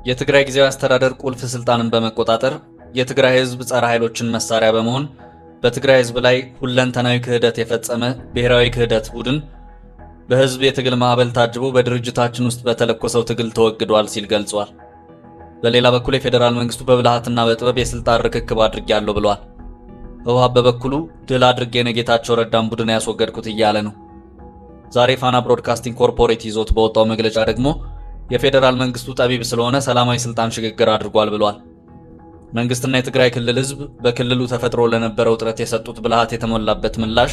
የትግራይ ጊዜያዊ አስተዳደር ቁልፍ ስልጣንን በመቆጣጠር የትግራይ ህዝብ ጸረ ኃይሎችን መሳሪያ በመሆን በትግራይ ህዝብ ላይ ሁለንተናዊ ክህደት የፈጸመ ብሔራዊ ክህደት ቡድን በህዝብ የትግል ማዕበል ታጅቦ በድርጅታችን ውስጥ በተለኮሰው ትግል ተወግዷል ሲል ገልጿል። በሌላ በኩል የፌዴራል መንግስቱ በብልሃትና በጥበብ የስልጣን ርክክብ አድርጌያለሁ ብሏል። ህወሓት በበኩሉ ድል አድርጌ የጌታቸው ረዳን ቡድን ያስወገድኩት እያለ ነው። ዛሬ ፋና ብሮድካስቲንግ ኮርፖሬት ይዞት በወጣው መግለጫ ደግሞ የፌዴራል መንግስቱ ጠቢብ ስለሆነ ሰላማዊ ስልጣን ሽግግር አድርጓል ብሏል። መንግስትና የትግራይ ክልል ህዝብ በክልሉ ተፈጥሮ ለነበረው ጥረት የሰጡት ብልሃት የተሞላበት ምላሽ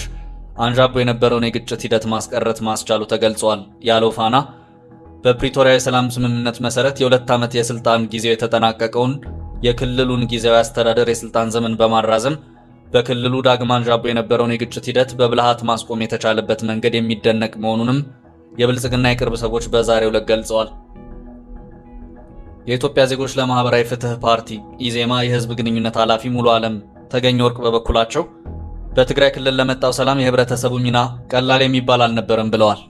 አንዣቦ የነበረውን የግጭት ሂደት ማስቀረት ማስቻሉ ተገልጿል ያለው ፋና በፕሪቶሪያ የሰላም ስምምነት መሰረት የ2 ዓመት የስልጣን ጊዜው የተጠናቀቀውን የክልሉን ጊዜያዊ አስተዳደር የስልጣን ዘመን በማራዘም በክልሉ ዳግም አንዣቦ የነበረውን የግጭት ሂደት በብልሃት ማስቆም የተቻለበት መንገድ የሚደነቅ መሆኑንም የብልጽግና የቅርብ ሰዎች በዛሬው ዕለት ገልጸዋል። የኢትዮጵያ ዜጎች ለማህበራዊ ፍትህ ፓርቲ ኢዜማ የህዝብ ግንኙነት ኃላፊ ሙሉ ዓለም ተገኘ ወርቅ በበኩላቸው በትግራይ ክልል ለመጣው ሰላም የህብረተሰቡ ሚና ቀላል የሚባል አልነበረም ብለዋል።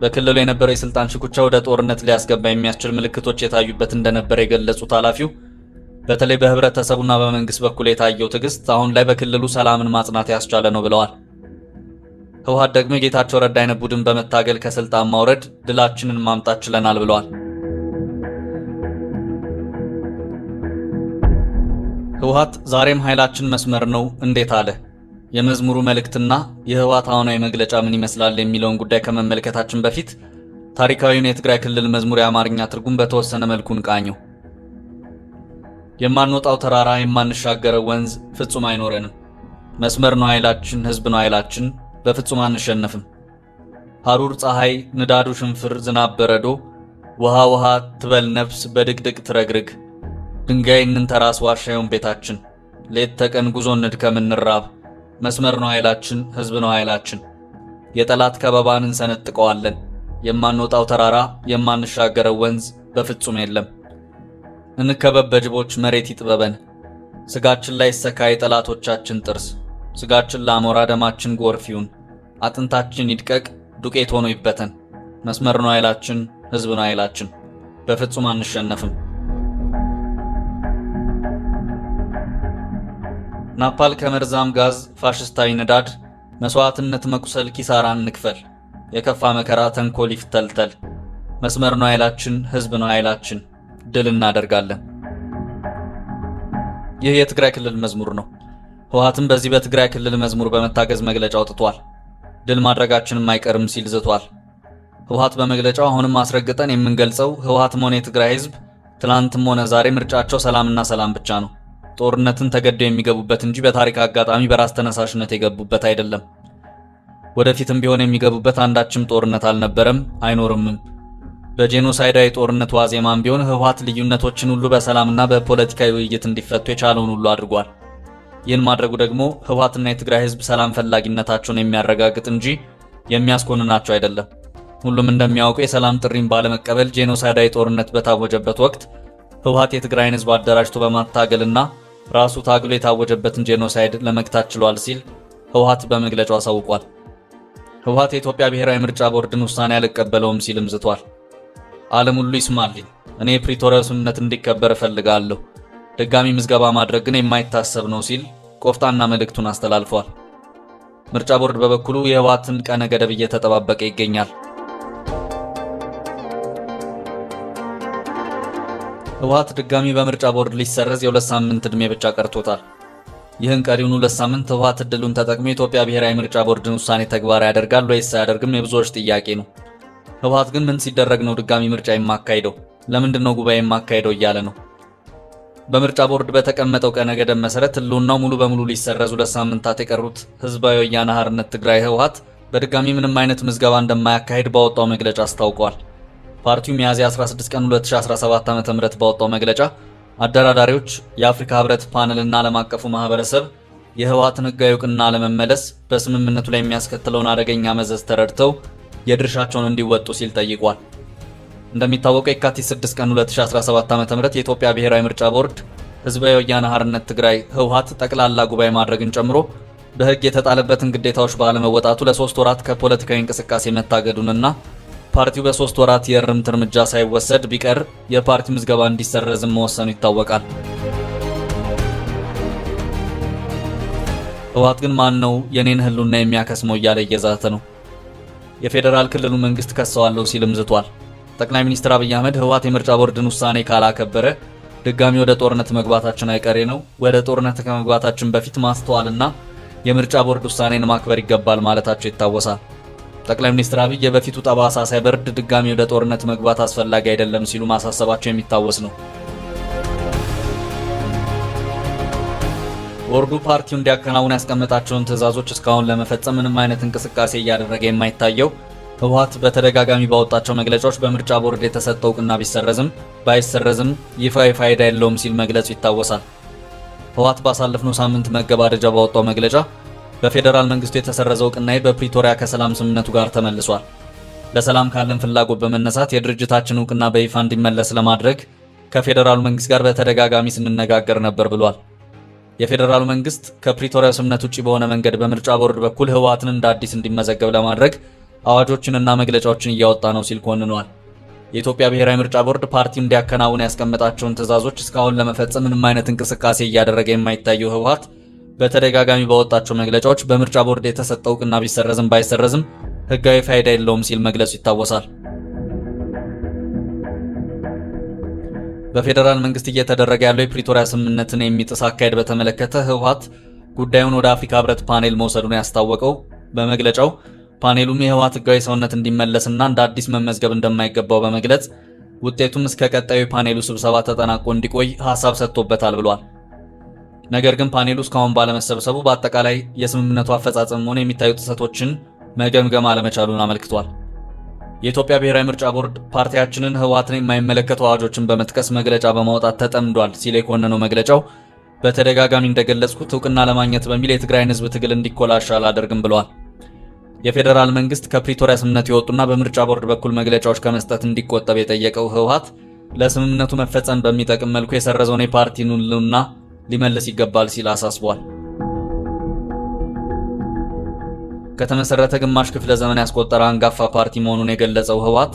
በክልሉ የነበረው የስልጣን ሽኩቻ ወደ ጦርነት ሊያስገባ የሚያስችል ምልክቶች የታዩበት እንደነበር የገለጹት ኃላፊው በተለይ በህብረተሰቡና በመንግስት በኩል የታየው ትዕግስት አሁን ላይ በክልሉ ሰላምን ማጽናት ያስቻለ ነው ብለዋል። ህወሓት ደግሞ የጌታቸው ረዳ አይነት ቡድን በመታገል ከስልጣን ማውረድ ድላችንን ማምጣት ችለናል ብለዋል። ህወሓት ዛሬም ኃይላችን መስመር ነው እንዴት አለ? የመዝሙሩ መልእክትና የህወሓት አሁናዊ መግለጫ ምን ይመስላል የሚለውን ጉዳይ ከመመልከታችን በፊት ታሪካዊውን የትግራይ ክልል መዝሙር የአማርኛ ትርጉም በተወሰነ መልኩ እንቃኘው። የማንወጣው ተራራ የማንሻገረው ወንዝ ፍጹም አይኖረንም። መስመር ነው ኃይላችን፣ ህዝብ ነው ኃይላችን፣ በፍጹም አንሸነፍም። ሐሩር ፀሐይ፣ ንዳዱ ሽንፍር፣ ዝናብ በረዶ፣ ውሃ ውሃ ትበል ነፍስ በድቅድቅ ትረግርግ። ድንጋይ እንንተራስ ዋሻዩን ቤታችን፣ ሌት ተቀን ጉዞ እንድከም እንራብ። መስመር ነው ኃይላችን፣ ህዝብ ነው ኃይላችን። የጠላት ከበባን እንሰነጥቀዋለን። የማንወጣው ተራራ የማንሻገረው ወንዝ በፍጹም የለም። እንከበብ በጅቦች መሬት ይጥበበን። ስጋችን ላይ ሰካ የጠላቶቻችን ጥርስ። ስጋችን ለአሞራ ደማችን ጎርፍ ይሁን። አጥንታችን ይድቀቅ ዱቄት ሆኖ ይበተን። መስመር ነው ኃይላችን፣ ህዝብ ነው ኃይላችን። በፍጹም አንሸነፍም። ናፓል ከመርዛም ጋዝ ፋሽስታዊ ንዳድ መስዋዕትነት መቁሰል ኪሳራን እንክፈል። የከፋ መከራ ተንኮል ይፍተልተል። መስመር ነው ኃይላችን፣ ህዝብ ነው ኃይላችን። ድል እናደርጋለን። ይህ የትግራይ ክልል መዝሙር ነው። ህወሓትም በዚህ በትግራይ ክልል መዝሙር በመታገዝ መግለጫ አውጥቷል። ድል ማድረጋችንም አይቀርም ሲል ዝቷል። ህወሓት በመግለጫው አሁንም አስረግጠን የምንገልጸው ህወሓትም ሆነ የትግራይ ህዝብ ትላንትም ሆነ ዛሬ ምርጫቸው ሰላምና ሰላም ብቻ ነው። ጦርነትን ተገደው የሚገቡበት እንጂ በታሪክ አጋጣሚ በራስ ተነሳሽነት የገቡበት አይደለም። ወደፊትም ቢሆን የሚገቡበት አንዳችም ጦርነት አልነበረም አይኖርምም። በጄኖሳይዳዊ ጦርነት ዋዜማም ቢሆን ህወሓት ልዩነቶችን ሁሉ በሰላምና በፖለቲካዊ ውይይት እንዲፈቱ የቻለውን ሁሉ አድርጓል። ይህን ማድረጉ ደግሞ ህወሓትና የትግራይ ህዝብ ሰላም ፈላጊነታቸውን የሚያረጋግጥ እንጂ የሚያስኮንናቸው አይደለም። ሁሉም እንደሚያውቀው የሰላም ጥሪን ባለመቀበል ጄኖሳይዳዊ ጦርነት በታወጀበት ወቅት ህወሓት የትግራይን ህዝብ አደራጅቶ በማታገልና ራሱ ታግሎ የታወጀበትን ጄኖሳይድ ለመግታት ችሏል ሲል ህወሓት በመግለጫው አሳውቋል። ህወሓት የኢትዮጵያ ብሔራዊ ምርጫ ቦርድን ውሳኔ አልቀበለውም ሲልም ዝቷል። ዓለም ሁሉ ይስማልኝ፣ እኔ የፕሪቶሪያው ስምምነት እንዲከበር እፈልጋለሁ፣ ድጋሚ ምዝገባ ማድረግ ግን የማይታሰብ ነው ሲል ቆፍጣና መልእክቱን አስተላልፏል። ምርጫ ቦርድ በበኩሉ የህወሓትን ቀነ ገደብ እየተጠባበቀ ይገኛል። ህወሓት ድጋሚ በምርጫ ቦርድ ሊሰረዝ የ2 ሳምንት ዕድሜ ብቻ ቀርቶታል። ይህን ቀሪውን 2 ሳምንት ህወሓት እድሉን ተጠቅሞ የኢትዮጵያ ብሔራዊ ምርጫ ቦርድን ውሳኔ ተግባራዊ ያደርጋል ወይስ አያደርግም የብዙዎች ጥያቄ ነው። ህወሓት ግን ምን ሲደረግ ነው ድጋሚ ምርጫ የማካሄደው? ለምንድን ነው ጉባኤ የማካሄደው እያለ ነው። በምርጫ ቦርድ በተቀመጠው ቀነ ገደብ መሰረት ህልውናው ሙሉ በሙሉ ሊሰረዝ 2 ሳምንታት የቀሩት ህዝባዊ ወያነ ሓርነት ትግራይ ህወሓት በድጋሚ ምንም አይነት ምዝገባ እንደማያካሄድ ባወጣው መግለጫ አስታውቋል። ፓርቲው ሚያዝያ 16 ቀን 2017 ዓ.ም ባወጣው መግለጫ አደራዳሪዎች የአፍሪካ ህብረት ፓነልና ዓለም አቀፉ ማህበረሰብ የህወሓትን ህጋዊ እውቅና ለመመለስ በስምምነቱ ላይ የሚያስከትለውን አደገኛ መዘዝ ተረድተው የድርሻቸውን እንዲወጡ ሲል ጠይቋል። እንደሚታወቀው የካቲት 6 ቀን 2017 ዓ.ም የኢትዮጵያ ብሔራዊ ምርጫ ቦርድ ህዝባዊ ወያነ ሓርነት ትግራይ ህወሓት ጠቅላላ ጉባኤ ማድረግን ጨምሮ በህግ የተጣለበትን ግዴታዎች ባለመወጣቱ ለ3 ወራት ከፖለቲካዊ እንቅስቃሴ መታገዱንና ፓርቲው በ3 ወራት የእርምት እርምጃ ሳይወሰድ ቢቀር የፓርቲ ምዝገባ እንዲሰረዝም መወሰኑ ይታወቃል። ህወሓት ግን ማን ነው የኔን ህልውና የሚያከስመው እያለ እየዛተ ነው። የፌዴራል ክልሉ መንግስት ከሰዋለሁ ሲልም ዝቷል። ጠቅላይ ሚኒስትር አብይ አህመድ ህወሓት የምርጫ ቦርድን ውሳኔ ካላከበረ ድጋሚ ወደ ጦርነት መግባታችን አይቀሬ ነው፣ ወደ ጦርነት ከመግባታችን በፊት ማስተዋልና የምርጫ ቦርድ ውሳኔን ማክበር ይገባል ማለታቸው ይታወሳል። ጠቅላይ ሚኒስትር አብይ የበፊቱ ጠባሳ ሳይበርድ ድጋሚ ወደ ጦርነት መግባት አስፈላጊ አይደለም ሲሉ ማሳሰባቸው የሚታወስ ነው። ቦርዱ ፓርቲው እንዲያከናውን ያስቀመጣቸውን ትዕዛዞች እስካሁን ለመፈጸም ምንም አይነት እንቅስቃሴ እያደረገ የማይታየው ህወሓት በተደጋጋሚ ባወጣቸው መግለጫዎች በምርጫ ቦርድ የተሰጠው እውቅና ቢሰረዝም ባይሰረዝም ይፋዊ ፋይዳ የለውም ሲል መግለጹ ይታወሳል። ህወሓት ባሳለፍነው ሳምንት መገባደጃ ባወጣው መግለጫ በፌዴራል መንግስቱ የተሰረዘው እውቅናዬ በፕሪቶሪያ ከሰላም ስምምነቱ ጋር ተመልሷል። ለሰላም ካለን ፍላጎት በመነሳት የድርጅታችን እውቅና በይፋ እንዲመለስ ለማድረግ ከፌዴራሉ መንግስት ጋር በተደጋጋሚ ስንነጋገር ነበር ብሏል። የፌዴራሉ መንግስት ከፕሪቶሪያ ስምምነት ውጪ በሆነ መንገድ በምርጫ ቦርድ በኩል ህወሓትን እንደ አዲስ እንዲመዘገብ ለማድረግ አዋጆችንና መግለጫዎችን እያወጣ ነው ሲል ኮንኗል። የኢትዮጵያ ብሔራዊ ምርጫ ቦርድ ፓርቲው እንዲያከናውን ያስቀመጣቸውን ትዕዛዞች እስካሁን ለመፈጸም ምንም አይነት እንቅስቃሴ እያደረገ የማይታየው ህወሓት በተደጋጋሚ ባወጣቸው መግለጫዎች በምርጫ ቦርድ የተሰጠው እውቅና ቢሰረዝም ባይሰረዝም ህጋዊ ፋይዳ የለውም ሲል መግለጹ ይታወሳል። በፌዴራል መንግስት እየተደረገ ያለው የፕሪቶሪያ ስምምነትን የሚጥስ አካሄድ በተመለከተ ህወሓት ጉዳዩን ወደ አፍሪካ ህብረት ፓኔል መውሰዱን ያስታወቀው በመግለጫው ፓኔሉም የህወሓት ህጋዊ ሰውነት እንዲመለስና እንደ አዲስ መመዝገብ እንደማይገባው በመግለጽ ውጤቱም እስከ ቀጣዩ ፓኔሉ ስብሰባ ተጠናቆ እንዲቆይ ሐሳብ ሰጥቶበታል ብሏል። ነገር ግን ፓኔሉ እስካሁን ባለመሰብሰቡ በአጠቃላይ የስምምነቱ አፈጻጸም ሆነ የሚታዩ ጥሰቶችን መገምገም አለመቻሉን አመልክቷል። የኢትዮጵያ ብሔራዊ ምርጫ ቦርድ ፓርቲያችንን ህወሓትን የማይመለከቱ አዋጆችን በመጥቀስ መግለጫ በማውጣት ተጠምዷል ሲል የኮነነው መግለጫው በተደጋጋሚ እንደገለጽኩት እውቅና ለማግኘት በሚል የትግራይን ህዝብ ትግል እንዲኮላሽ አላደርግም ብሏል። የፌዴራል መንግስት ከፕሪቶሪያ ስምምነት የወጡና በምርጫ ቦርድ በኩል መግለጫዎች ከመስጠት እንዲቆጠብ የጠየቀው ህወሓት ለስምምነቱ መፈጸም በሚጠቅም መልኩ የሰረዘውን የፓርቲውን ህልውና ሊመልስ ይገባል ሲል አሳስቧል። ከተመሰረተ ግማሽ ክፍለ ዘመን ያስቆጠረ አንጋፋ ፓርቲ መሆኑን የገለጸው ህወሓት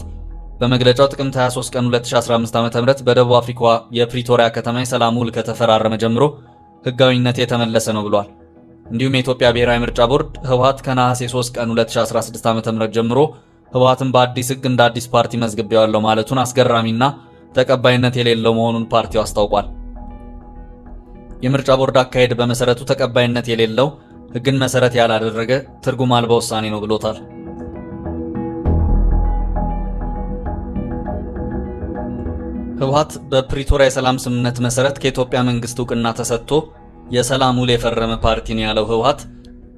በመግለጫው ጥቅምት 23 ቀን 2015 ዓ.ም በደቡብ አፍሪካ የፕሪቶሪያ ከተማ የሰላም ውል ከተፈራረመ ጀምሮ ህጋዊነት የተመለሰ ነው ብሏል። እንዲሁም የኢትዮጵያ ብሔራዊ ምርጫ ቦርድ ህወሓት ከነሐሴ 3 ቀን 2016 ዓ.ም ጀምሮ ህወሓትን በአዲስ ህግ እንደ አዲስ ፓርቲ መዝግቤዋለሁ ማለቱን አስገራሚና ተቀባይነት የሌለው መሆኑን ፓርቲው አስታውቋል። የምርጫ ቦርድ አካሄድ በመሰረቱ ተቀባይነት የሌለው ህግን መሰረት ያላደረገ ትርጉም አልባ ውሳኔ ነው ብሎታል። ህወሓት በፕሪቶሪያ የሰላም ስምምነት መሰረት ከኢትዮጵያ መንግስት እውቅና ተሰጥቶ የሰላም ውል የፈረመ ፓርቲ ነው ያለው ህወሓት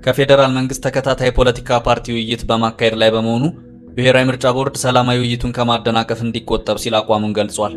ከፌዴራል መንግስት ተከታታይ ፖለቲካ ፓርቲ ውይይት በማካሄድ ላይ በመሆኑ ብሔራዊ ምርጫ ቦርድ ሰላማዊ ውይይቱን ከማደናቀፍ እንዲቆጠብ ሲል አቋሙን ገልጿል።